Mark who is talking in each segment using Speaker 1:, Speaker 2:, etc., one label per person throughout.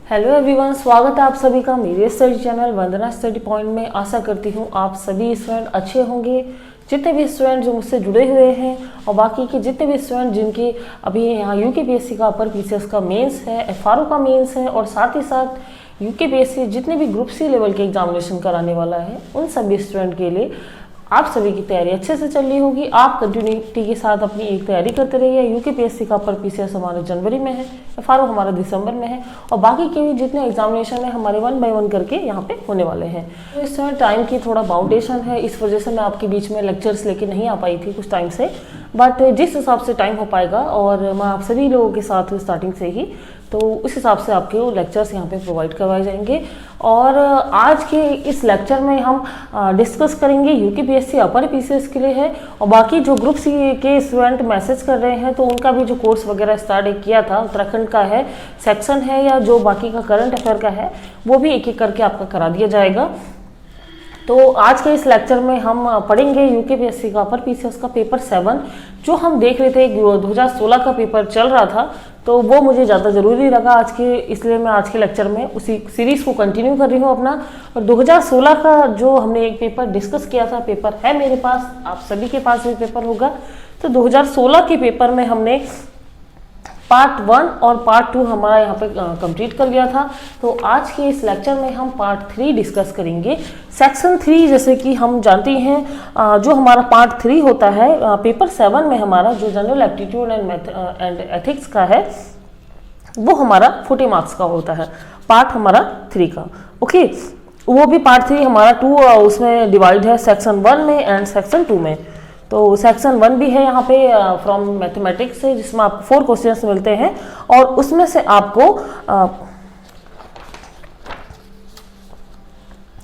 Speaker 1: Hello everyone, स्वागत है आप सभी का मेरे स्टडी चैनल वंदना स्टडी पॉइंट में। आशा करती हूँ आप सभी स्टूडेंट अच्छे होंगे। जितने भी स्टूडेंट जो मुझसे जुड़े हुए हैं और बाकी के जितने भी स्टूडेंट जिनके अभी यहाँ यूकेपीएससी का अपर पीसीएस का मेंस है, एफआरओ का मेंस है और साथ ही साथ यूकेपीएससी जितने भी ग्रुप सी लेवल के एग्जामिनेशन कराने वाला है, उन सभी स्टूडेंट के लिए आप सभी की तैयारी अच्छे से चल रही होगी। आप कंटिन्यूटी के साथ अपनी एक तैयारी करते रहिए। यूकेपीएससी का अपर पीसीएस हमारे जनवरी में है, एफआरओ हमारा दिसंबर में है और बाकी के भी जितने एग्जामिनेशन है हमारे 1 बाय 1 करके यहाँ पे होने वाले हैं। तो इस समय टाइम की थोड़ा बाउंडेशन है, इस वजह से मैं आपके बीच में लेक्चर्स लेके नहीं आ पाई थी कुछ टाइम से, बट जिस हिसाब से टाइम हो पाएगा और मैं आप सभी लोगों के साथ स्टार्टिंग से ही, तो उस हिसाब से आपके वो लेक्चर्स यहाँ पे प्रोवाइड करवाए जाएंगे। और आज के इस लेक्चर में हम डिस्कस करेंगे यूकेपीएससी अपर पीसीएस के लिए है और बाकी जो ग्रुप सी के स्टूडेंट मैसेज कर रहे हैं तो उनका भी जो कोर्स वगैरह स्टार्ट किया था, उत्तराखंड का है, सेक्शन है या जो बाकी का करंट अफेयर का है, वो भी एक एक करके आपका करा दिया जाएगा। तो आज के इस लेक्चर में हम पढ़ेंगे यूकेपीएससी का अपर पीसीएस का पेपर 7 जो हम देख रहे थे 2016 का पेपर चल रहा था, तो वो मुझे ज़्यादा ज़रूरी लगा आज के, इसलिए मैं आज के लेक्चर में उसी सीरीज़ को कंटिन्यू कर रही हूँ अपना। और 2016 का जो हमने एक पेपर डिस्कस किया था, पेपर है मेरे पास, आप सभी के पास भी पेपर होगा। तो 2016 के पेपर में हमने पार्ट 1 और पार्ट 2 हमारा यहाँ पे कंप्लीट कर लिया था। तो आज के इस लेक्चर में हम पार्ट 3 डिस्कस करेंगे। सेक्शन 3 जैसे कि हम जानते हैं जो हमारा पार्ट 3 होता है पेपर 7 में हमारा जो जनरल एप्टीट्यूड एंड एथिक्स का है, वो हमारा 40 मार्क्स का होता है, पार्ट हमारा 3 का। ओके, वो भी पार्ट 3 हमारा 2 उसमें डिवाइड है सेक्शन 1 में एंड सेक्शन 2 में। तो सेक्शन 1 भी है यहाँ पे फ्रॉम मैथमेटिक्स से, जिसमें आपको 4 क्वेश्चंस मिलते हैं और उसमें से आपको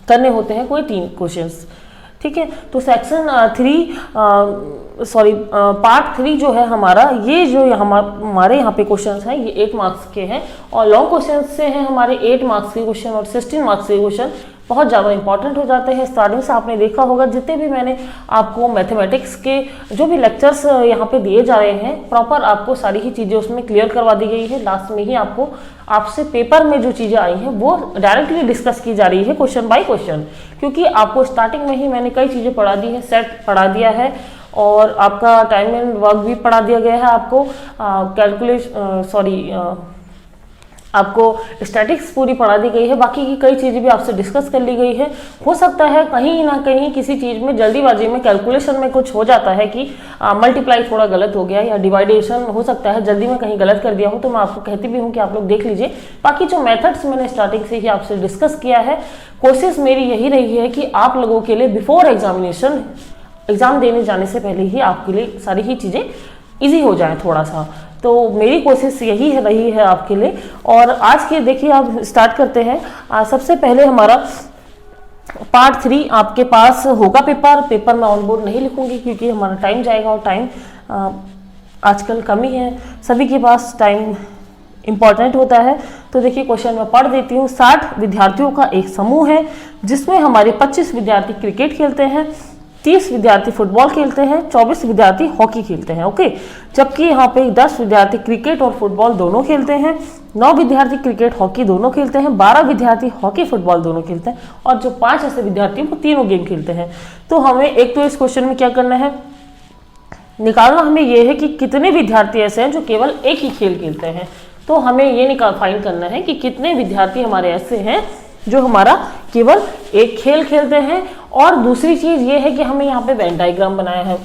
Speaker 1: करने होते हैं कोई 3 क्वेश्चंस। ठीक है, तो सेक्शन 3 पार्ट 3 जो है हमारा, ये जो हमारे यहाँ पे क्वेश्चंस हैं ये 8 मार्क्स के हैं और लॉन्ग क्वेश्चन से हैं हमारे 8 मार्क्स के क्वेश्चन और 16 मार्क्स के क्वेश्चन बहुत ज़्यादा इंपॉर्टेंट हो जाते हैं। स्टार्टिंग से आपने देखा होगा जितने भी मैंने आपको मैथमेटिक्स के जो भी लेक्चर्स यहाँ पे दिए जा रहे हैं, प्रॉपर आपको सारी ही चीज़ें उसमें क्लियर करवा दी गई है। लास्ट में ही आपको आपसे पेपर में जो चीज़ें आई हैं वो डायरेक्टली डिस्कस की जा रही है क्वेश्चन बाय क्वेश्चन, क्योंकि आपको स्टार्टिंग में ही मैंने कई चीज़ें पढ़ा दी है, सेट पढ़ा दिया है और आपका टाइम एंड वर्क भी पढ़ा दिया गया है। आपको आपको स्टैटिक्स पूरी पढ़ा दी गई है, बाकी की कई चीज़ें भी आपसे डिस्कस कर ली गई है। हो सकता है कहीं ना कहीं किसी चीज़ में जल्दीबाजी में कैलकुलेशन में कुछ हो जाता है कि मल्टीप्लाई थोड़ा गलत हो गया या डिवाइडेशन हो सकता है जल्दी में कहीं गलत कर दिया हो, तो मैं आपको कहती भी हूँ कि आप लोग देख लीजिए। बाकी जो मेथड्स मैंने स्टार्टिंग से ही आपसे डिस्कस किया है, कोशिश मेरी यही रही है कि आप लोगों के लिए बिफोर एग्जामिनेशन, एग्जाम देने जाने से पहले ही आपके लिए सारी ही चीज़ें ईजी हो जाए थोड़ा सा। तो मेरी कोशिश यही रही है आपके लिए। और आज के देखिए आप स्टार्ट करते हैं। सबसे पहले हमारा पार्ट 3 आपके पास होगा पेपर मैं ऑन बोर्ड नहीं लिखूंगी क्योंकि हमारा टाइम जाएगा और टाइम आजकल कम ही है, सभी के पास टाइम इंपॉर्टेंट होता है। तो देखिए क्वेश्चन मैं पढ़ देती हूँ। 60 विद्यार्थियों का एक समूह है जिसमें हमारे 25 विद्यार्थी क्रिकेट खेलते हैं, 30 विद्यार्थी फुटबॉल खेलते हैं, 24 विद्यार्थी हॉकी खेलते हैं। ओके, जबकि यहाँ पे 10 विद्यार्थी क्रिकेट और फुटबॉल दोनों खेलते हैं, 9 विद्यार्थी क्रिकेट हॉकी दोनों खेलते हैं, 12 विद्यार्थी हॉकी फुटबॉल दोनों खेलते हैं और जो 5 ऐसे विद्यार्थी वो तीनों गेम खेलते हैं। तो हमें एक तो इस क्वेश्चन में क्या करना है, निकालना हमें ये है कि कितने विद्यार्थी ऐसे हैं जो केवल एक ही खेल खेलते हैं। तो हमें ये फाइंड करना है कि कितने विद्यार्थी हमारे ऐसे हैं जो हमारा केवल एक खेल खेलते हैं। और दूसरी चीज ये है कि हमें यहाँ पे वेन डायग्राम बनाया है।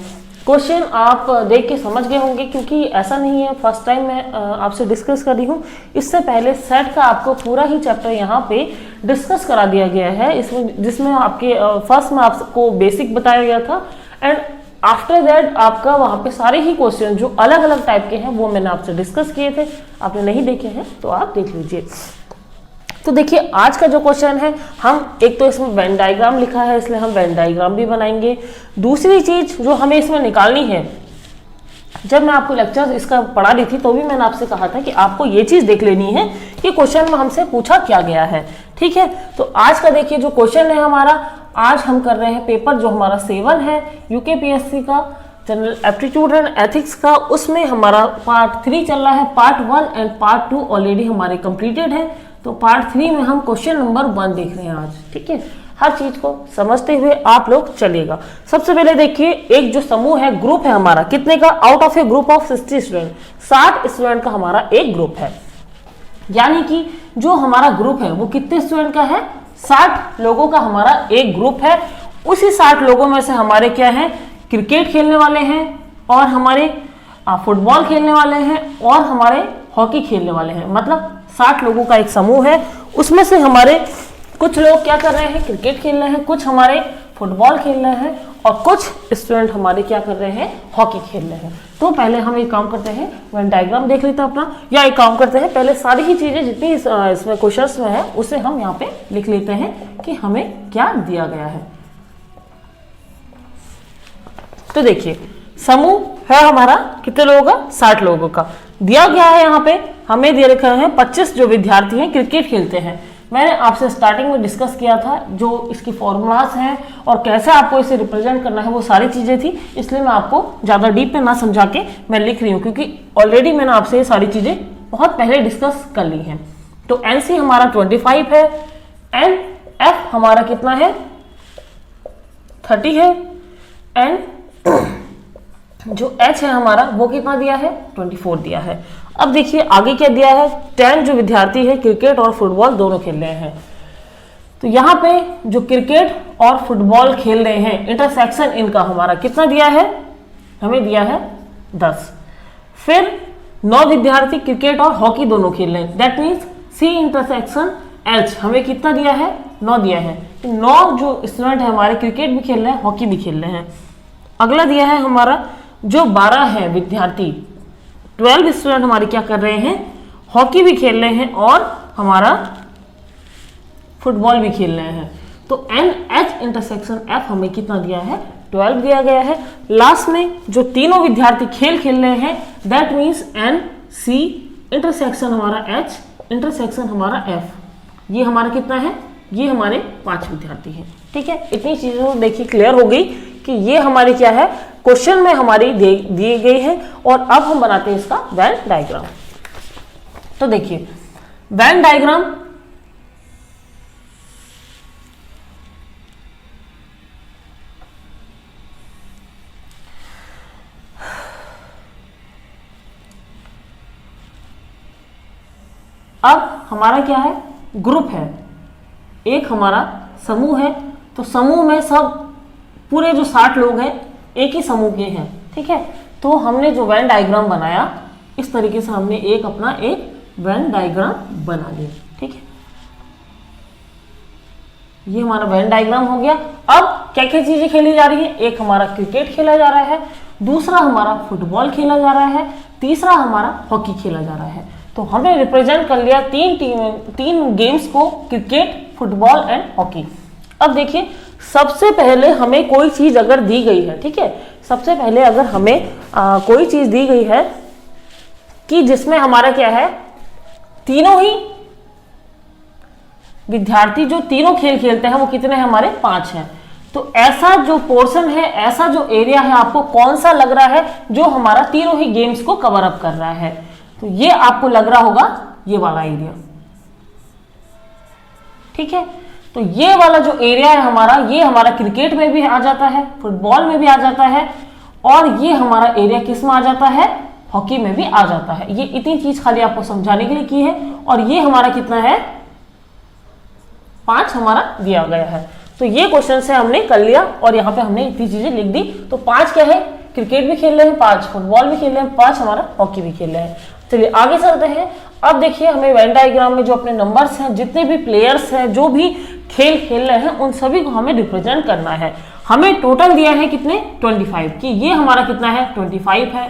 Speaker 1: क्वेश्चन आप देख के समझ गए होंगे क्योंकि ऐसा नहीं है फर्स्ट टाइम मैं आपसे डिस्कस कर रही हूँ, इससे पहले सेट का आपको पूरा ही चैप्टर यहाँ पे डिस्कस करा दिया गया है, इसमें जिसमें आपके फर्स्ट में आपको बेसिक बताया गया था एंड आफ्टर दैट आपका वहाँ पे सारे ही क्वेश्चन जो अलग अलग टाइप के हैं वो मैंने आपसे डिस्कस किए थे। आपने नहीं देखे हैं तो आप देख लीजिए। तो देखिए आज का जो क्वेश्चन है, हम एक तो इसमें वेन डायग्राम लिखा है इसलिए हम वेन डायग्राम भी बनाएंगे। दूसरी चीज जो हमें इसमें निकालनी है, जब मैं आपको लेक्चर इसका पढ़ा रही थी तो भी मैंने आपसे कहा था कि आपको ये चीज देख लेनी है कि क्वेश्चन में हमसे पूछा क्या गया है। ठीक है, तो आज का देखिए जो क्वेश्चन है हमारा, आज हम कर रहे हैं पेपर जो हमारा 7 है यूकेपीएससी का जनरल एप्टीट्यूड एंड एथिक्स का। उसमें हमारा पार्ट 3 चल रहा है, पार्ट 1 एंड पार्ट 2 ऑलरेडी हमारे कंप्लीटेड है। तो पार्ट 3 में हम क्वेश्चन नंबर 1 देख रहे हैं आज। ठीक है, हर चीज को समझते हुए आप लोग चलिएगा। सबसे पहले देखिए, एक जो समूह है, ग्रुप है हमारा, कितने का? Out of A group of 60 student, 60 student का हमारा एक ग्रुप है। यानी कि जो हमारा ग्रुप है वो कितने स्टूडेंट का है? 60 लोगों का हमारा एक ग्रुप है। उसी 60 लोगों में से हमारे क्या है? क्रिकेट खेलने वाले हैं, और हमारे फुटबॉल खेलने वाले हैं, और हमारे हॉकी खेलने वाले हैं। मतलब 60 लोगों का एक समूह है। उसमें से हमारे कुछ लोग क्या कर रहे हैं? क्रिकेट खेल रहे हैं, कुछ हमारे फुटबॉल खेल रहे हैं, और कुछ स्टूडेंट हमारे क्या कर रहे हैं? हॉकी खेल रहे हैं। तो पहले हम एक काम करते हैं, वेन डायग्राम देख लेते हैं अपना, या एक काम करते हैं, पहले सारी ही चीजें जितनी इसमें क्वेश्चंस में है उसे हम यहाँ पे लिख लेते हैं कि हमें क्या दिया गया है। तो देखिए, समूह है हमारा कितने लोगों का? 60 लोगों का। दिया गया है यहाँ पे, हमें दे रखा है 25 जो विद्यार्थी हैं क्रिकेट खेलते हैं। मैंने आपसे स्टार्टिंग में डिस्कस किया था जो इसकी फॉर्मूलाज हैं और कैसे आपको इसे रिप्रेजेंट करना है, वो सारी चीजें थी। इसलिए मैं आपको ज्यादा डीप में ना समझा के मैं लिख रही हूँ, क्योंकि ऑलरेडी मैंने आपसे ये सारी चीजें बहुत पहले डिस्कस कर ली हैं। तो एनसी हमारा 25 है, एन एफ हमारा कितना है? 30 है, एंड जो H है हमारा वो कितना दिया है? 24 दिया है। अब देखिए आगे क्या दिया है? 10 जो विद्यार्थी है क्रिकेट और फुटबॉल दोनों खेल रहे हैं। तो यहाँ पे जो क्रिकेट और फुटबॉल खेल रहे हैं, इंटरसेक्शन इनका हमारा कितना दिया है? हमें दिया है 10। फिर 9 विद्यार्थी क्रिकेट और हॉकी दोनों खेल रहे हैं, that means C intersection H हमें कितना दिया है? 9 दिया है। 9 जो स्टूडेंट है हमारे क्रिकेट भी खेल रहे हैं, हॉकी भी खेल रहे हैं। अगला दिया है हमारा जो 12 है विद्यार्थी, 12 स्टूडेंट हमारे क्या कर रहे हैं? हॉकी भी खेल रहे हैं और हमारा फुटबॉल भी खेल रहे हैं। तो NH इंटरसेक्शन F हमें कितना दिया है? 12 दिया गया है। लास्ट में जो तीनों विद्यार्थी खेल खेल रहे हैं, दैट मीन्स NC इंटरसेक्शन हमारा H इंटरसेक्शन हमारा F, ये हमारा कितना है? ये हमारे 5 विद्यार्थी हैं। ठीक है, इतनी चीजों देखिए क्लियर हो गई कि ये हमारी क्या है, क्वेश्चन में हमारी दी गई है। और अब हम बनाते हैं इसका वेन डायग्राम। तो देखिए वेन डायग्राम अब हमारा क्या है? ग्रुप है, एक हमारा समूह है। तो समूह में सब पूरे जो 60 लोग हैं एक ही समूह के हैं। ठीक है, तो हमने जो वेन डायग्राम बनाया इस तरीके से हमने अपना एक वेन डायग्राम बना लिया। ठीक है, ये हमारा वेन डायग्राम हो गया। अब क्या क्या चीजें खेली जा रही है? एक हमारा क्रिकेट खेला जा रहा है, दूसरा हमारा फुटबॉल खेला जा रहा है, तीसरा हमारा हॉकी खेला जा रहा है। तो हमने रिप्रेजेंट कर लिया तीन गेम्स को, क्रिकेट, फुटबॉल एंड हॉकी। अब देखिए, सबसे पहले हमें कोई चीज अगर दी गई है, ठीक है, सबसे पहले अगर हमें कोई चीज दी गई है कि जिसमें हमारा क्या है, तीनों ही विद्यार्थी जो तीनों खेल खेलते हैं वो कितने हैं? हमारे 5 हैं। तो ऐसा जो पोर्शन है, ऐसा जो एरिया है, आपको कौन सा लग रहा है जो हमारा तीनों ही गेम्स को कवर अप कर रहा है? तो ये आपको लग रहा होगा ये वाला एरिया। ठीक है, तो ये वाला जो एरिया है हमारा, ये हमारा क्रिकेट में भी आ जाता है, फुटबॉल में भी आ जाता है, और ये हमारा एरिया किस में आ जाता है? हॉकी में भी आ जाता है। ये इतनी चीज खाली आपको समझाने के लिए की है। और ये हमारा कितना है? 5 हमारा दिया गया है। तो ये क्वेश्चन से हमने कर लिया और यहाँ पे हमने इतनी चीजें लिख दी। तो 5 क्या है? क्रिकेट भी खेल रहे हैं, 5 फुटबॉल भी खेल रहे हैं, 5 हमारा हॉकी भी खेल रहे हैं। चलिए आगे चलते हैं। अब देखिए, हमें वेन डायग्राम में जो अपने नंबर्स हैं, जितने भी प्लेयर्स हैं, जो भी खेल खेल रहे हैं, उन सभी को हमें रिप्रेजेंट करना है। हमें टोटल दिया है कितने? 25 की। ये हमारा कितना है? 25 है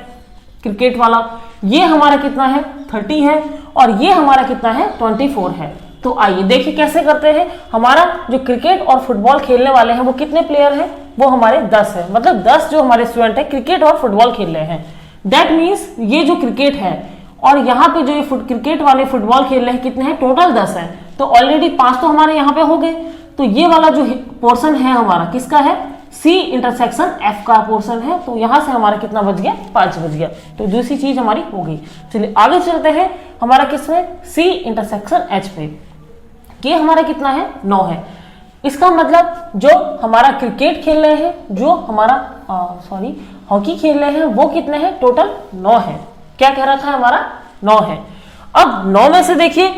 Speaker 1: क्रिकेट वाला। ये हमारा कितना है? 30 है। और ये हमारा कितना है? 24 है। तो आइए देखिए कैसे करते हैं। हमारा जो क्रिकेट और फुटबॉल खेलने वाले हैं वो कितने प्लेयर हैं? वो हमारे 10 है। मतलब 10 जो हमारे स्टूडेंट है क्रिकेट और फुटबॉल खेल रहे हैं। दैट मीन्स ये जो क्रिकेट है और यहाँ पे जो ये क्रिकेट वाले फुटबॉल खेल रहे हैं कितने हैं? टोटल 10 है। तो ऑलरेडी 5 तो हमारे यहाँ पे हो गए। तो ये वाला जो पोर्शन है हमारा किसका है? C इंटरसेक्शन F का पोर्शन है। तो यहां से हमारा कितना बच गया? 5 बच गया। तो दूसरी चीज हमारी हो गई। चलिए आगे चलते हैं हमारा किसमें? C इंटरसेक्शन H पे। के हमारा कितना है 9 है। इसका मतलब जो हमारा क्रिकेट खेल रहे हैं, जो हमारा हॉकी खेल रहे हैं, वो कितने हैं टोटल 9 है। क्या कह रखा है हमारा 9 है। अब 9 में से देखिए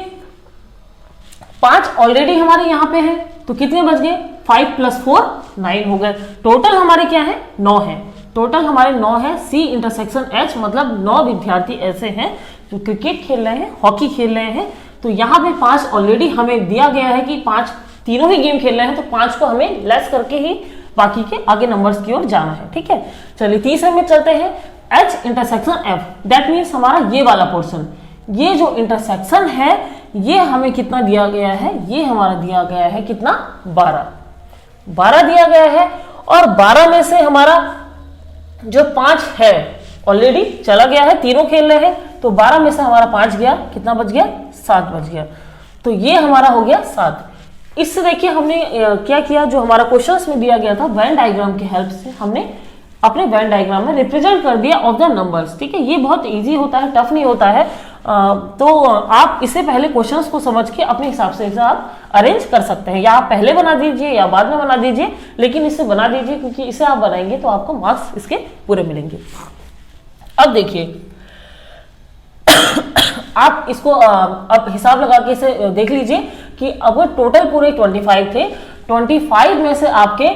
Speaker 1: 5 ऑलरेडी हमारे यहाँ पे है, तो कितने बच गए 5 + 4 9 हो गए। टोटल हमारे क्या है 9 है, टोटल हमारे 9 है। C इंटरसेक्शन H मतलब 9 विद्यार्थी ऐसे हैं जो क्रिकेट खेल रहे हैं, हॉकी खेल रहे हैं। तो यहाँ पे 5 ऑलरेडी हमें दिया गया है कि 5 तीनों ही गेम खेल रहे हैं, तो 5 को हमें लेस करके ही बाकी के आगे नंबर्स की ओर जाना है। ठीक है, चलिए तीसरे में चलते हैं। H intersection F, that means हमारा ये वाला पोर्शन, ये जो इंटरसेक्शन है ये हमें कितना दिया गया है, ये हमारा दिया गया है कितना 12 दिया गया है। और 12 में से हमारा जो 5 है ऑलरेडी चला गया है, तीनों खेल रहे हैं, तो 12 में से हमारा 5 गया, कितना बच गया 7 बच गया। तो ये हमारा हो गया 7। इससे देखिए हमने क्या किया, जो हमारा क्वेश्चंस में दिया गया था वेन डायग्राम की हेल्प से हमने अपने वेन डायग्राम में रिप्रेजेंट कर दिया ऑफ द नंबर्स। ठीक है, ये बहुत इजी होता है, टफ नहीं होता है। तो आप इससे पहले क्वेश्चंस को समझ के अपने हिसाब से इसे आप अरेंज कर सकते हैं, या आप पहले बना दीजिए या बाद में बना दीजिए, लेकिन इसे बना दीजिए क्योंकि इसे आप बनाएंगे तो आपको मार्क्स इसके पूरे मिलेंगे। अब देखिए आप इसको अब हिसाब लगा के इसे देख लीजिए कि अब टोटल पूरे 25 थे, 25 में से आपके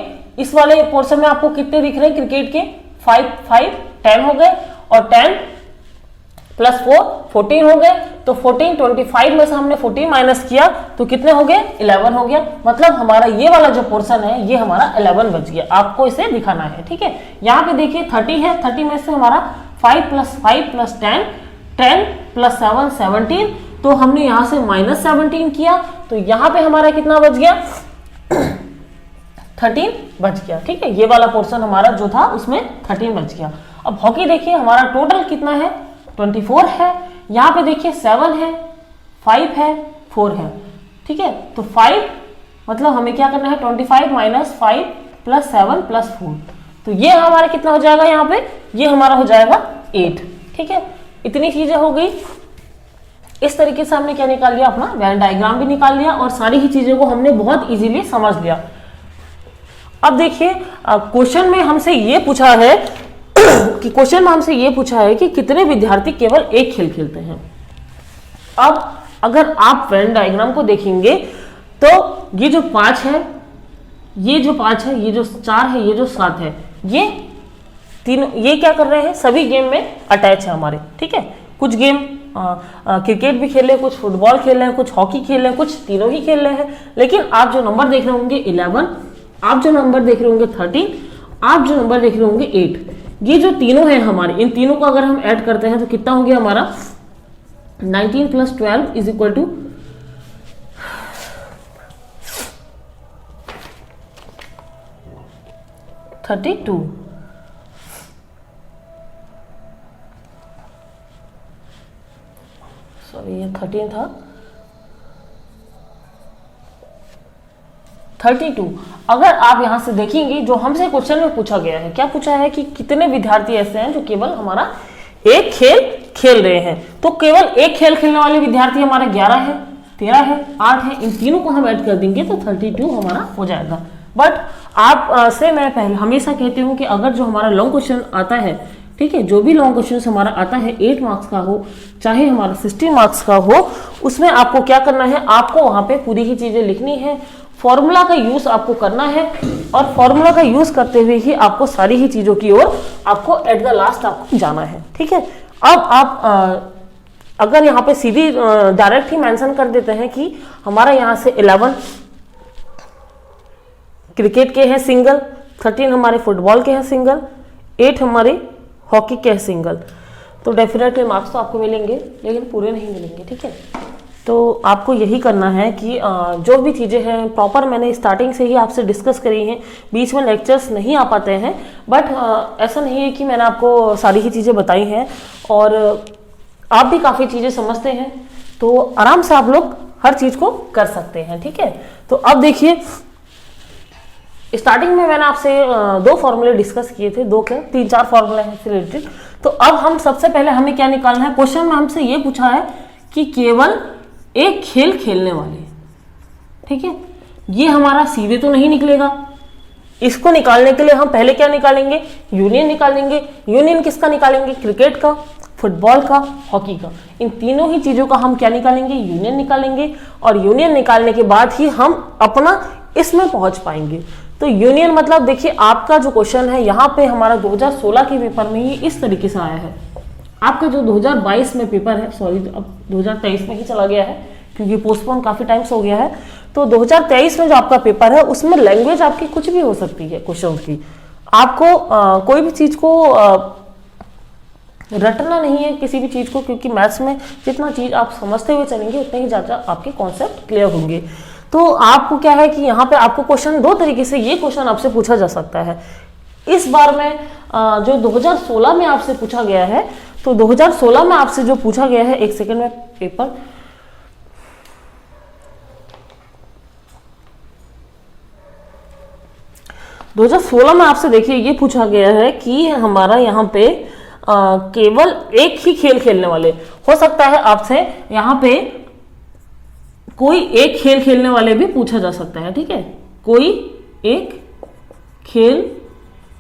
Speaker 1: इस वाले पोर्शन में आपको कितने दिख रहे हैं क्रिकेट के 5 10 हो गए, और 10 + 4 14 हो गए। तो 14 25 में से हमने 14 माइनस किया तो कितने हो गए 11 हो गया। मतलब हमारा ये वाला जो पोर्शन है ये हमारा 11 बच गया। आपको इसे दिखाना है। ठीक है, यहाँ पे देखिए 30 है, 30 में से हमारा 5 + 5 + 10 10 + 7 17, तो हमने यहाँ से -17 किया, तो यहाँ पे हमारा कितना बच गया 13 बच गया। ठीक है, ये वाला पोर्शन हमारा जो था उसमें 13 बच गया। अब हॉकी देखिए हमारा टोटल कितना है 24 है, यहाँ पे देखिए 7 है 5 है 4 है। ठीक है, तो 5 मतलब हमें क्या करना है 25 - 5 + 7 + 4, तो ये हमारा कितना हो जाएगा, यहाँ पे ये हमारा हो जाएगा 8। ठीक है, इतनी चीजें हो गई। इस तरीके से हमने क्या निकाल लिया, अपना वेन डायग्राम भी निकाल लिया और सारी ही चीजों को हमने बहुत इजीली समझ लिया। अब देखिए क्वेश्चन में हमसे ये पूछा है कि कितने विद्यार्थी केवल एक खेल खेलते हैं। अब अगर आप वेन डायग्राम को देखेंगे तो ये जो 5 है, ये जो 5 है, ये जो 4 है, ये जो 7 है, ये तीनों ये क्या कर रहे हैं, सभी गेम में अटैच है हमारे। ठीक है, कुछ गेम क्रिकेट भी खेल रहे हैं, कुछ फुटबॉल खेल रहे हैं, कुछ हॉकी खेल रहे हैं, कुछ तीनों ही खेल रहे हैं। लेकिन आप जो नंबर देख रहे होंगे 11, आप जो नंबर देख रहे होंगे 13, आप जो नंबर देख रहे होंगे 8, ये जो तीनों हैं हमारे, इन तीनों को अगर हम ऐड करते हैं तो कितना हो गया हमारा 19 + 12 = 32। सॉरी, ये 13 था, 32। अगर आप यहां से देखेंगे जो हमसे क्वेश्चन में पूछा गया है, क्या पूछा है कि कितने विद्यार्थी ऐसे हैं जो केवल हमारा एक खेल खेल रहे हैं, तो केवल एक खेल खेलने वाले विद्यार्थी हमारे 11 है, 13 है, 8 है। इन तीनों को हम ऐड कर देंगे तो 32 हमारा हो जाएगा। बट आप से मैं पहले हमेशा कहती हूँ कि अगर जो हमारा लॉन्ग क्वेश्चन आता है, ठीक है, जो भी लॉन्ग क्वेश्चन हमारा आता है 8 मार्क्स का हो चाहे हमारा 60 मार्क्स का हो, उसमें आपको क्या करना है, आपको वहां पे पूरी ही चीजें लिखनी है, फॉर्मूला का यूज आपको करना है, और फॉर्मूला का यूज करते हुए ही आपको सारी ही चीजों की ओर आपको एट द लास्ट आपको जाना है। ठीक है, अब आप अगर यहाँ पे सीधी डायरेक्ट ही मेंशन कर देते हैं कि हमारा यहाँ से 11 क्रिकेट के हैं सिंगल, 13 हमारे फुटबॉल के हैं सिंगल, 8 हमारे हॉकी के हैं सिंगल, तो डेफिनेटली मार्क्स तो आपको मिलेंगे, लेकिन पूरे नहीं मिलेंगे। ठीक है, तो आपको यही करना है कि जो भी चीज़ें हैं प्रॉपर मैंने स्टार्टिंग से ही आपसे डिस्कस करी हैं, बीच में लेक्चर्स नहीं आ पाते हैं, बट ऐसा नहीं है कि मैंने आपको सारी ही चीज़ें बताई हैं और आप भी काफ़ी चीज़ें समझते हैं, तो आराम से आप लोग हर चीज़ को कर सकते हैं। ठीक है, तो अब देखिए स्टार्टिंग में मैंने आपसे 2 फॉर्मूले डिस्कस किए थे, 2 क्या 3-4 फॉर्मूले हैं रिलेटेड। तो अब हम सबसे पहले हमें क्या निकालना है, क्वेश्चन में हमसे ये पूछा है कि केवल एक खेल खेलने वाले, ठीक है, ये हमारा सीधे तो नहीं निकलेगा। इसको निकालने के लिए हम पहले क्या निकालेंगे, यूनियन निकालेंगे। यूनियन किसका निकालेंगे, क्रिकेट का, फुटबॉल का, हॉकी का। इन तीनों ही चीजों का हम क्या निकालेंगे, यूनियन निकालेंगे। और यूनियन निकालने के बाद ही हम अपना इसमें पहुंच पाएंगे। तो यूनियन मतलब देखिए आपका जो क्वेश्चन है यहाँ पे हमारा 2016 के पेपर में ही इस तरीके से आया है। आपका जो 2022 में पेपर है, सॉरी अब 2023 में ही चला गया है क्योंकि पोस्टपोन काफी टाइम से हो गया है। तो 2023 में जो आपका पेपर है उसमें लैंग्वेज आपकी कुछ भी हो सकती है क्वेश्चन की। आपको कोई भी चीज को रटना नहीं है किसी भी चीज को, क्योंकि मैथ्स में जितना चीज आप समझते हुए चलेंगे उतने ही ज्यादा आपके कॉन्सेप्ट क्लियर होंगे। तो आपको क्या है कि यहाँ पे आपको क्वेश्चन दो तरीके से ये क्वेश्चन आपसे पूछा जा सकता है। इस बार में जो 2016 में आपसे पूछा गया है, तो 2016 में आपसे जो पूछा गया है, एक सेकेंड में पेपर 2016 में आपसे देखिए ये पूछा गया है कि हमारा यहाँ पे केवल एक ही खेल खेलने वाले, हो सकता है आपसे यहाँ पे कोई एक खेल खेलने वाले भी पूछा जा सकता है। ठीक है, कोई एक खेल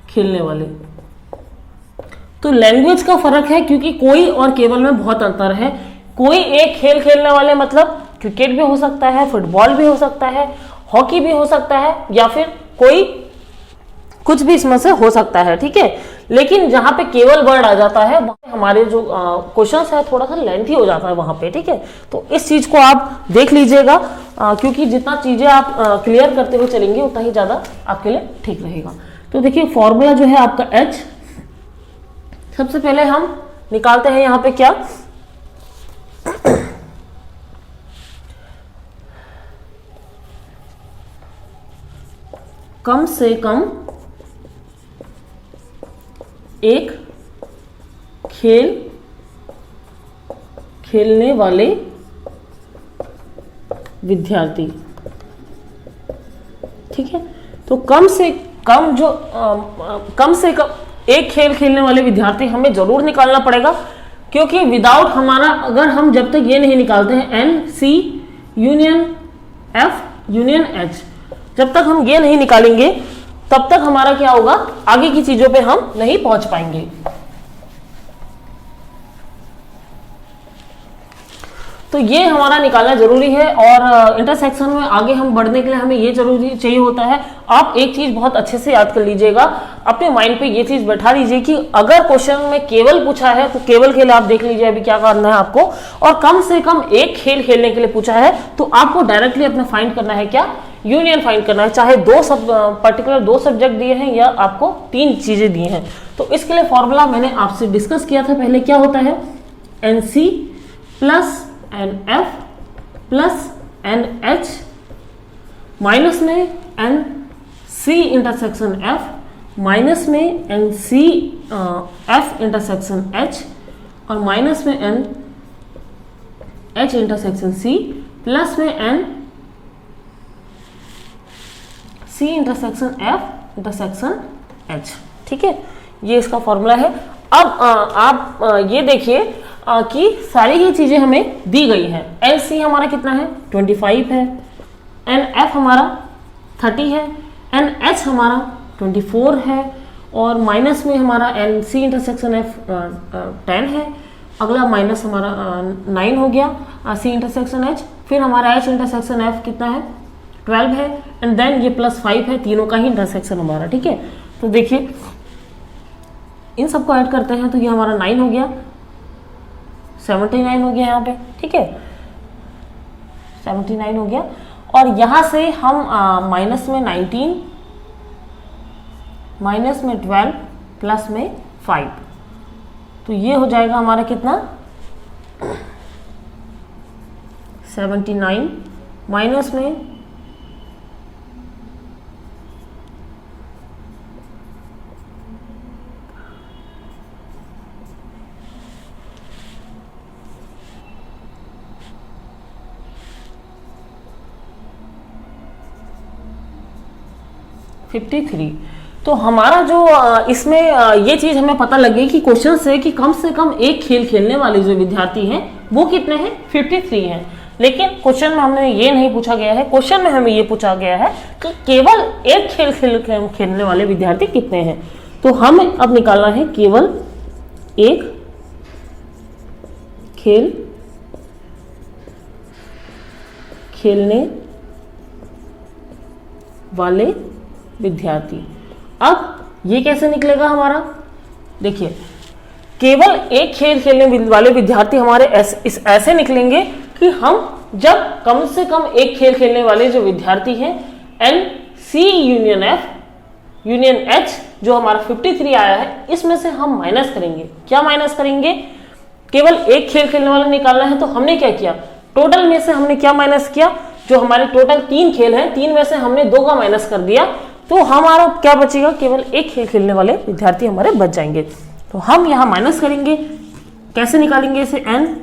Speaker 1: खेलने वाले। तो लैंग्वेज का फर्क है क्योंकि कोई और केवल में बहुत अंतर है। कोई एक खेल खेलने वाले मतलब क्रिकेट भी हो सकता है, फुटबॉल भी हो सकता है, हॉकी भी हो सकता है, या फिर कोई कुछ भी इसमें से हो सकता है। ठीक है, लेकिन जहां पे केवल वर्ड आ जाता है हमारे जो क्वेश्चंस है थोड़ा सा लेंथी हो जाता है वहां पे। ठीक है, तो इस चीज को आप देख लीजिएगा क्योंकि जितना चीजें आप क्लियर करते हुए चलेंगे उतना ही ज्यादा आपके लिए ठीक रहेगा। तो देखिए फॉर्मूला जो है आपका H, सबसे पहले हम निकालते हैं यहाँ पे क्या, कम से कम एक खेल खेलने वाले विद्यार्थी। ठीक है, तो कम से कम जो कम से कम एक खेल खेलने वाले विद्यार्थी हमें जरूर निकालना पड़ेगा, क्योंकि विदाउट हमारा अगर हम जब तक ये नहीं निकालते हैं N C union F union H, जब तक हम ये नहीं निकालेंगे तब तक हमारा क्या होगा, आगे की चीजों पे हम नहीं पहुंच पाएंगे। तो ये हमारा निकालना जरूरी है। और इंटरसेक्शन में आगे हम बढ़ने के लिए हमें ये जरूरी चाहिए होता है। आप एक चीज बहुत अच्छे से याद कर लीजिएगा, अपने माइंड पे ये चीज बैठा लीजिए कि अगर क्वेश्चन में केवल पूछा है तो केवल के लिए आप देख लीजिए अभी क्या करना है आपको, और कम से कम एक खेल खेलने के लिए पूछा है तो आपको डायरेक्टली अपने फाइंड करना है क्या, यूनियन फाइंड करना है। चाहे पर्टिकुलर दो सब्जेक्ट दिए हैं या आपको तीन चीजें दी हैं। तो इसके लिए फॉर्मूला मैंने आपसे डिस्कस किया था पहले, क्या होता है, N C plus N F plus N H minus में N C intersection F minus में N C F intersection H और माइनस में N H intersection C plus में N C intersection F intersection H. ठीक है, ये इसका formula है। अब आप ये देखिए कि सारी ही चीजें हमें दी गई हैं। एन सी हमारा कितना है, 25 है, एन एफ हमारा 30 है, एन एच हमारा 24 है, और माइनस में हमारा एन सी इंटरसेक्शन एफ 10 है, अगला माइनस हमारा 9 हो गया सी इंटरसेक्शन एच, फिर हमारा एच इंटरसेक्शन एफ कितना है, 12 है, एंड देन ये प्लस 5 है, तीनों का ही इंटरसेक्शन हमारा। ठीक है, तो देखिए इन सबको ऐड करते हैं तो ये हमारा 9 हो गया, 79 हो गया यहाँ पे। ठीक है, 79 हो गया, और यहां से हम माइनस में 19 माइनस में 12 प्लस में 5, तो ये हो जाएगा हमारा कितना, 79 माइनस में 53। तो हमारा जो इसमें ये चीज हमें पता लग गई कि क्वेश्चन से कि कम एक खेल खेलने वाले जो विद्यार्थी हैं वो कितने हैं, 53 हैं। लेकिन क्वेश्चन में हमने ये नहीं पूछा गया है, क्वेश्चन में हमें ये पूछा गया है कि केवल एक खेल खेलने वाले विद्यार्थी कितने हैं। तो हमें अब निकालना है केवल एक खेल खेलने वाले विद्यार्थी। अब ये कैसे निकलेगा हमारा, देखिए केवल एक खेल खेलने वाले विद्यार्थी हमारे ऐसे निकलेंगे कि हम जब कम से कम एक खेल खेलने वाले जो विद्यार्थी हैं N C union F union H जो हमारा 53 आया है, इसमें से हम माइनस करेंगे। क्या माइनस करेंगे, केवल एक खेल खेलने वाला निकालना है। तो हमने क्या किया, टोटल में से हमने क्या माइनस किया, जो हमारे टोटल 3 खेल हैं 3 में से हमने 2 का माइनस कर दिया, तो हमारा क्या बचेगा, केवल एक खेल खेलने वाले विद्यार्थी हमारे बच जाएंगे। तो हम यहाँ माइनस करेंगे, कैसे निकालेंगे इसे, N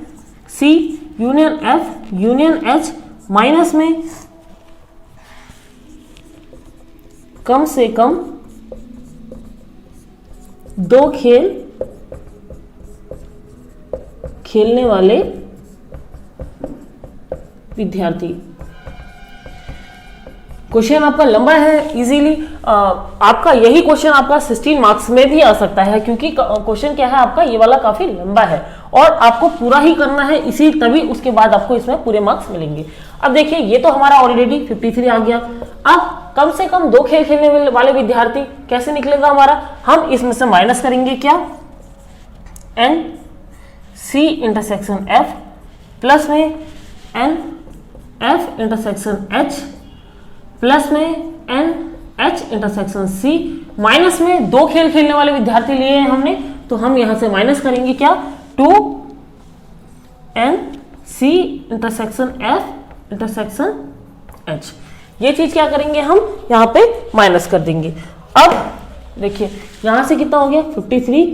Speaker 1: C union F union H minus में कम से कम 2 खेल खेलने वाले विद्यार्थी। क्वेश्चन आपका लंबा है, इजीली आपका यही क्वेश्चन आपका 16 मार्क्स में भी आ सकता है, क्योंकि क्वेश्चन क्या है आपका ये वाला काफी लंबा है और आपको पूरा ही करना है, इसी तभी उसके बाद आपको इसमें पूरे मार्क्स मिलेंगे। अब देखिए ये तो हमारा ऑलरेडी 53 आ गया। अब कम से कम 2 खेल खेलने वाले विद्यार्थी कैसे निकलेगा हमारा, हम इसमें से माइनस करेंगे क्या, N C intersection F plus में N F intersection H plus में N H intersection C minus में 2 खेल खेलने वाले विद्यार्थी लिए हैं हमने, तो हम यहां से माइनस करेंगे क्या, 2 N C intersection F intersection H. ये चीज क्या करेंगे हम यहां पे माइनस कर देंगे। अब देखिए यहां से कितना हो गया 53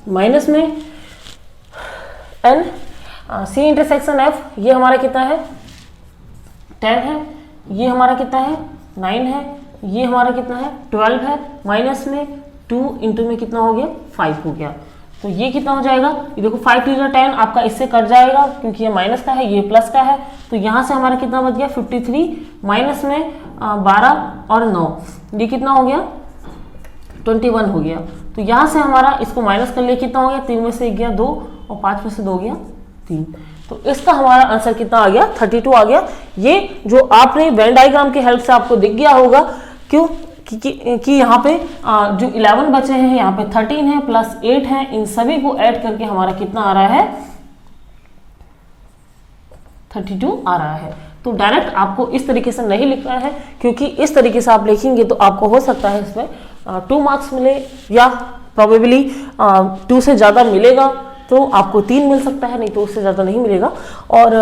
Speaker 1: माइनस में एन सी इंटरसेक्शन एफ, ये हमारा कितना है 10 है, ये हमारा कितना है 9 है, ये हमारा कितना है 12 है, माइनस में 2 इंटू में कितना हो गया 5 हो गया। तो ये कितना हो जाएगा, ये देखो 5 2 10 आपका इससे कट जाएगा क्योंकि ये माइनस का है ये प्लस का है। तो यहाँ से हमारा कितना बच गया 53 माइनस में 12 और 9, ये कितना हो गया 21 हो गया। तो यहाँ से हमारा इसको माइनस कर लिया, कितना हो गया 3 में से 1 गया 2 और 5 में से 2 गया 3। तो इसका हमारा आंसर कितना आ गया 32 आ गया। ये जो आपने वेन डायग्राम की हेल्प से आपको दिख गया होगा, क्यों कि यहाँ पे जो 11 बचे हैं यहाँ पे 13 है प्लस 8 है, इन सभी को ऐड करके हमारा कितना आ रहा है 32 आ रहा है। तो डायरेक्ट आपको इस तरीके से नहीं लिखना है, क्योंकि इस तरीके से आप लिखेंगे तो आपको हो सकता है इसमें 2 मार्क्स मिले या प्रोबेबली 2 से ज़्यादा मिलेगा तो आपको 3 मिल सकता है, नहीं तो उससे ज़्यादा नहीं मिलेगा। और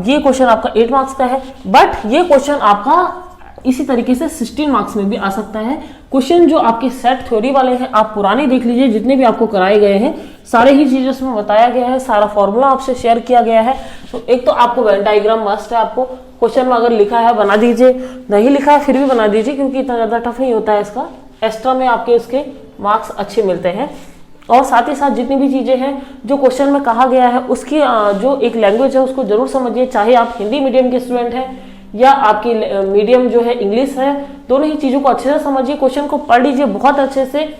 Speaker 1: ये क्वेश्चन आपका 8 मार्क्स का है, बट ये क्वेश्चन आपका इसी तरीके से 16 मार्क्स में भी आ सकता है। क्वेश्चन जो आपके सेट थ्योरी वाले हैं आप पुराने देख लीजिए, जितने भी आपको कराए गए हैं सारे ही चीज़ें उसमें बताया गया है, सारा फॉर्मूला आपसे शेयर किया गया है। तो एक तो आपको वेन डायग्राम मस्ट है, आपको क्वेश्चन में अगर लिखा है बना दीजिए, नहीं लिखा है फिर भी बना दीजिए, क्योंकि इतना ज़्यादा टफ नहीं होता है इसका, एक्स्ट्रा में आपके उसके मार्क्स अच्छे मिलते हैं। और साथ ही साथ जितनी भी चीज़ें हैं जो क्वेश्चन में कहा गया है उसकी जो एक लैंग्वेज है उसको जरूर समझिए, चाहे आप हिंदी मीडियम के स्टूडेंट हैं या आपकी मीडियम जो है इंग्लिश है, दोनों ही चीज़ों को अच्छे से समझिए, क्वेश्चन को पढ़ लीजिए बहुत अच्छे से।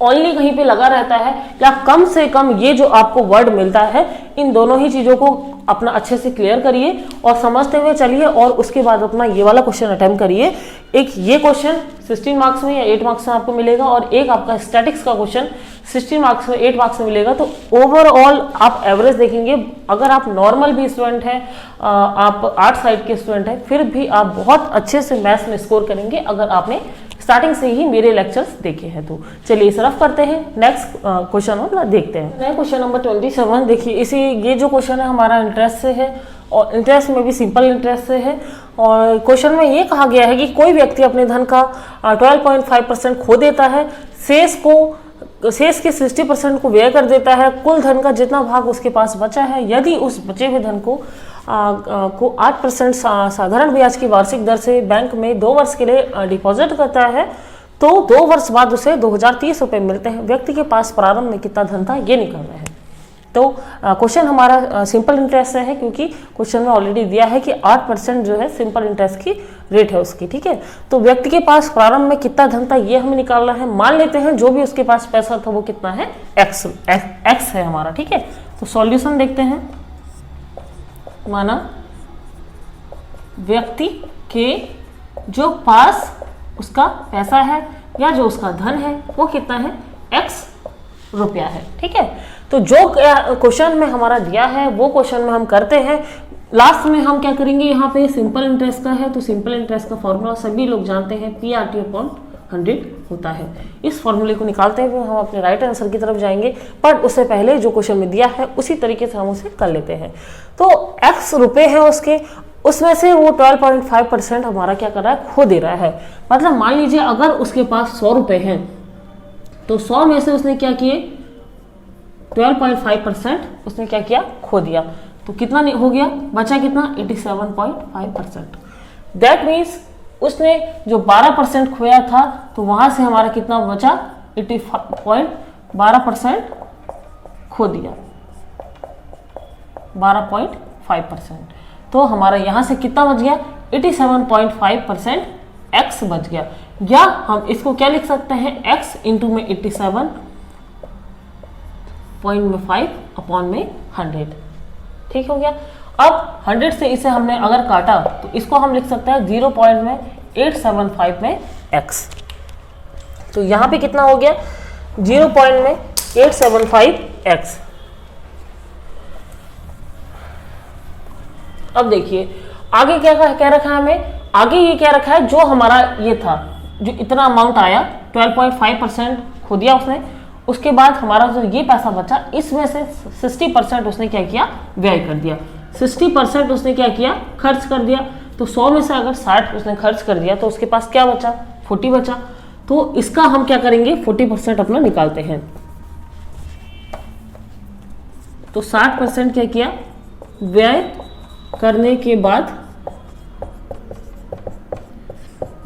Speaker 1: ओनली कहीं पे लगा रहता है या कम से कम ये जो आपको वर्ड मिलता है, इन दोनों ही चीज़ों को अपना अच्छे से क्लियर करिए और समझते हुए चलिए, और उसके बाद अपना ये वाला क्वेश्चन अटेम्प्ट करिए। एक ये क्वेश्चन 16 मार्क्स में या 8 मार्क्स में आपको मिलेगा, और एक आपका स्टैटिक्स का क्वेश्चन 16 मार्क्स में 8 मार्क्स में मिलेगा। तो ओवरऑल आप एवरेज देखेंगे, अगर आप नॉर्मल भी स्टूडेंट हैं, आप आर्ट साइड के स्टूडेंट हैं, फिर भी आप बहुत अच्छे से मैथ्स में स्कोर करेंगे अगर आपने स्टार्टिंग से ही मेरे लेक्चर्स देखे हैं। तो चलिए इस तरफ करते हैं, नेक्स्ट क्वेश्चन हम देखते हैं। नया क्वेश्चन नंबर 27 देखिए, इसी ये जो क्वेश्चन है हमारा इंटरेस्ट से है, और इंटरेस्ट में भी सिंपल इंटरेस्ट से है। और क्वेश्चन में ये कहा गया है कि कोई व्यक्ति अपने धन का 12.5% खो देता है, शेष के 60% को व्यय कर देता है, कुल धन का जितना भाग उसके पास बचा है, यदि उस बचे हुए धन को 8% साधारण ब्याज की वार्षिक दर से बैंक में 2 वर्ष के लिए डिपॉजिट करता है, तो 2 वर्ष बाद उसे 2030 रुपये मिलते हैं। व्यक्ति के पास प्रारंभ में कितना धन था ये निकालना है। तो क्वेश्चन हमारा सिंपल इंटरेस्ट से है, क्योंकि क्वेश्चन में ऑलरेडी दिया है कि 8% जो है सिंपल इंटरेस्ट की रेट है उसकी। ठीक है, तो व्यक्ति के पास प्रारंभ में कितना धन था ये हमें निकालना है। मान लेते हैं जो भी उसके पास पैसा था वो कितना है, एक्स है हमारा। ठीक है, तो सॉल्यूशन देखते हैं। माना व्यक्ति के जो पास उसका पैसा है या जो उसका धन है वो कितना है, एक्स रुपया है। ठीक है, तो जो क्वेश्चन में हमारा दिया है वो क्वेश्चन में हम करते हैं। लास्ट में हम क्या करेंगे, यहाँ पे सिंपल इंटरेस्ट का है तो सिंपल इंटरेस्ट का फॉर्मूला सभी लोग जानते हैं, PRT/100 होता है। इस फॉर्मूले को निकालते हुए हम अपने राइट आंसर की तरफ जाएंगे, पर उससे पहले जो क्वेश्चन में दिया है उसी तरीके से हम उसे कर लेते हैं। तो एक्स रुपए है उसके, उसमें से वो 12.5% हमारा क्या कर रहा है, खो दे रहा है। मतलब मान लीजिए अगर उसके पास 100 रुपए हैं तो 100 में से उसने क्या किए, 12.5% उसने क्या किया, खो दिया। तो कितना हो गया, बचा कितना, 87.5%। दैट मीन्स उसने जो 12% खोया था तो वहां से हमारा कितना बचा, 80.12% खो दिया, 12.5%। तो हमारा यहां से कितना बच गया, 87.5% एक्स बच गया। या हम इसको क्या लिख सकते हैं, एक्स इंटू में 87.5 अपॉन में 100। ठीक हो गया। अब 100 से इसे हमने अगर काटा तो इसको हम लिख सकते हैं 0.875 में एक्स। तो यहां पे कितना हो गया, 0.875 एक्स। अब देखिए आगे क्या कह रखा है हमें, आगे ये क्या रखा है, जो हमारा ये था, जो इतना अमाउंट आया 12.5% खो दिया उसने, उसके बाद हमारा जो ये पैसा बचा इसमें से 60% उसने क्या किया, व्यय कर दिया। 60% उसने क्या किया, खर्च कर दिया। तो 100 में से अगर 60 उसने खर्च कर दिया तो उसके पास क्या बचा, 40 बचा। तो इसका हम क्या करेंगे, 40% अपना निकालते हैं। तो 60% क्या किया, व्यय करने के बाद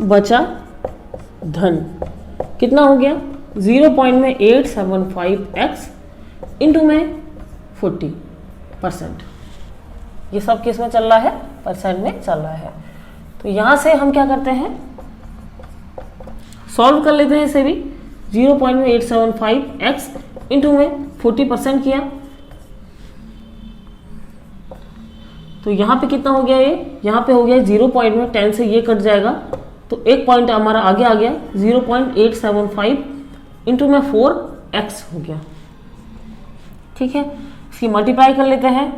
Speaker 1: बचा धन कितना हो गया, 0.875x इंटू में 40%। ये सब किस में चल रहा है, परसेंट में चल रहा है। तो यहां से हम क्या करते हैं, सॉल्व कर लेते हैं इसे भी। 0.875x इंटू में 40% किया तो यहाँ पे कितना हो गया, ये यहाँ पे हो गया 0.10 से ये कट जाएगा तो एक पॉइंट हमारा आगे आ गया, 0.875 इंटू में 4x हो गया। ठीक है, इसकी मल्टीप्लाई कर लेते हैं।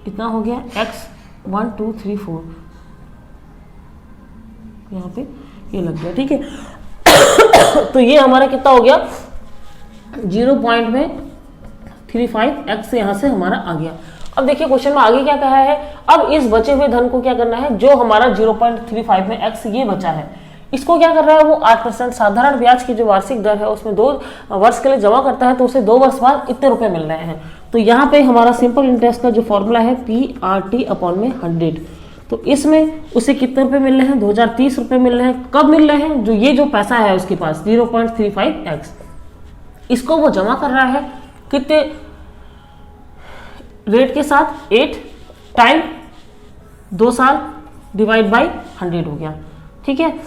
Speaker 1: कितना हो गया, x 1 2 3 4 यहाँ पे ये लग गया। ठीक है तो ये हमारा कितना हो गया, 0.35x यहाँ से हमारा आ गया। अब देखिए क्वेश्चन में आगे क्या कहा है, अब इस बचे हुए धन को क्या करना है, जो हमारा 0.35 में x ये बचा है इसको क्या कर रहा है, वो 8% साधारण ब्याज की जो वार्षिक दर है उसमें 2 वर्ष के लिए जमा करता है तो उसे 2 वर्ष बाद इतने रुपए मिल रहे हैं। तो यहाँ पे हमारा सिंपल इंटरेस्ट का जो फॉर्मूला है PRT/100। तो इसमें उसे कितने रुपए मिल रहे हैं, 2030 रुपए मिल रहे हैं। कब मिल रहे हैं, जो ये जो पैसा है उसके पास 0.35x इसको वो जमा कर रहा है कितने रेट के साथ, 8 टाइम 2 साल डिवाइड बाई 100 हो गया। ठीक है,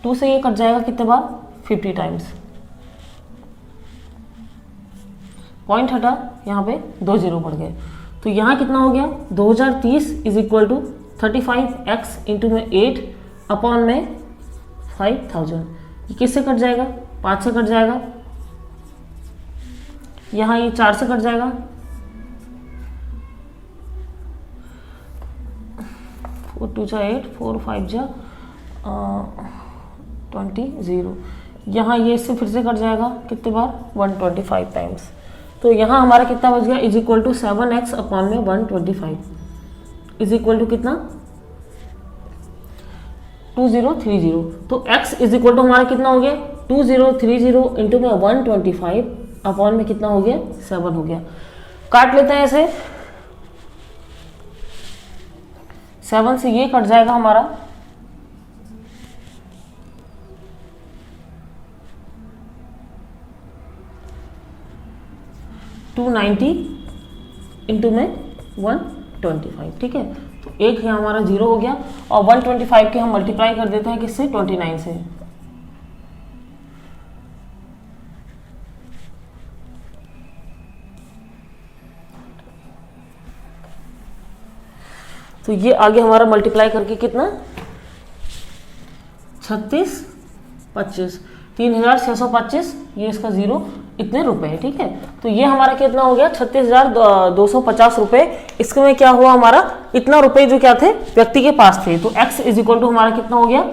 Speaker 1: 2 से ये कट जाएगा कितने बार, 50 टाइम्स। पॉइंट हटा, यहाँ पे 2 जीरो बढ़ गए तो यहाँ कितना हो गया, 2030 is equal to 35x into में 8 अपॉन में 5000। ये किससे कट जाएगा, 5 से कट जाएगा, यहाँ ये 4 से कट जाएगा, 4 2 जा 8 4 5 जा 20 0। यहाँ ये इससे फिर से कट जाएगा कितने बार, 125 टाइम्स। तो यहाँ हमारा कितना बच गया, is equal to 7x upon में 125 इज इक्वल टू कितना, 2030। तो x इज इक्वल टू हमारा कितना हो गया, 2030 इंटू में 125 अपॉन में कितना हो गया, 7 हो गया। काट लेते हैं इसे, 7 से ये कट जाएगा हमारा 290 इंटू में 125, ठीक है। तो एक है हमारा 0 हो गया, और 125 के हम मल्टीप्लाई कर देते हैं किससे, 29 से। तो ये आगे हमारा मल्टीप्लाई करके कितना, 36 25, 3625, ये इसका 0, इतने रुपए, ठीक है। तो ये हमारा कितना हो गया, 36,250 रुपए। इसमें क्या हुआ, हमारा इतना रुपए जो क्या थे, व्यक्ति के पास थे। तो x इज इक्वल टू हमारा कितना हो गया,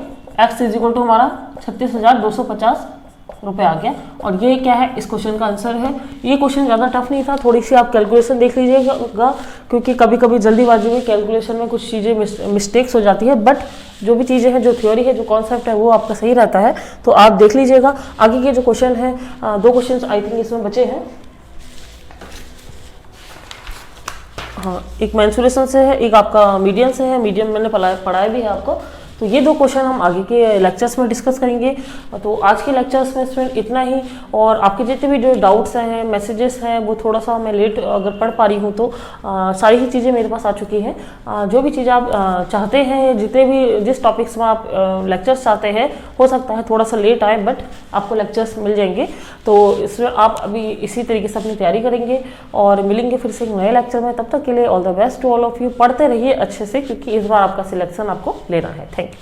Speaker 1: x इज इक्वल टू हमारा 36,250 रुपए आ गया। और ये क्या है, इस क्वेश्चन का आंसर है। ये क्वेश्चन ज़्यादा टफ नहीं था, थोड़ी सी आप कैलकुलेशन देख लीजिएगा, क्योंकि कभी कभी जल्दीबाजी में कैलकुलेशन में कुछ चीज़ें मिस्टेक्स हो जाती है, बट जो भी चीज़ें हैं, जो थ्योरी है, जो कॉन्सेप्ट है, वो आपका सही रहता है। तो आप देख लीजिएगा। आगे के जो क्वेश्चन है, 2 क्वेश्चन आई थिंक इसमें बचे हैं। हाँ, एक मेंसुरेशन से है, एक आपका मीडियम से है। मीडियम मैंने पढ़ाया भी है आपको। तो ये 2 क्वेश्चन हम आगे के लेक्चर्स में डिस्कस करेंगे। तो आज के लेक्चर्स में स्टूडेंट इतना ही। और आपके जितने भी जो डाउट्स हैं, मैसेजेस हैं, वो थोड़ा सा मैं लेट अगर पढ़ पा रही हूँ तो सारी ही चीज़ें मेरे पास आ चुकी हैं। जो भी चीज़ आप चाहते हैं, जितने भी जिस टॉपिक्स में आप लेक्चर्स चाहते हैं, हो सकता है थोड़ा सा लेट आए, बट आपको लेक्चर्स मिल जाएंगे। तो इसमें आप अभी इसी तरीके से अपनी तैयारी करेंगे और मिलेंगे फिर से एक नए लेक्चर में। तब तक के लिए all the best to all of you. पढ़ते रहिए अच्छे से, क्योंकि इस बार आपका सिलेक्शन आपको लेना है। Thank you.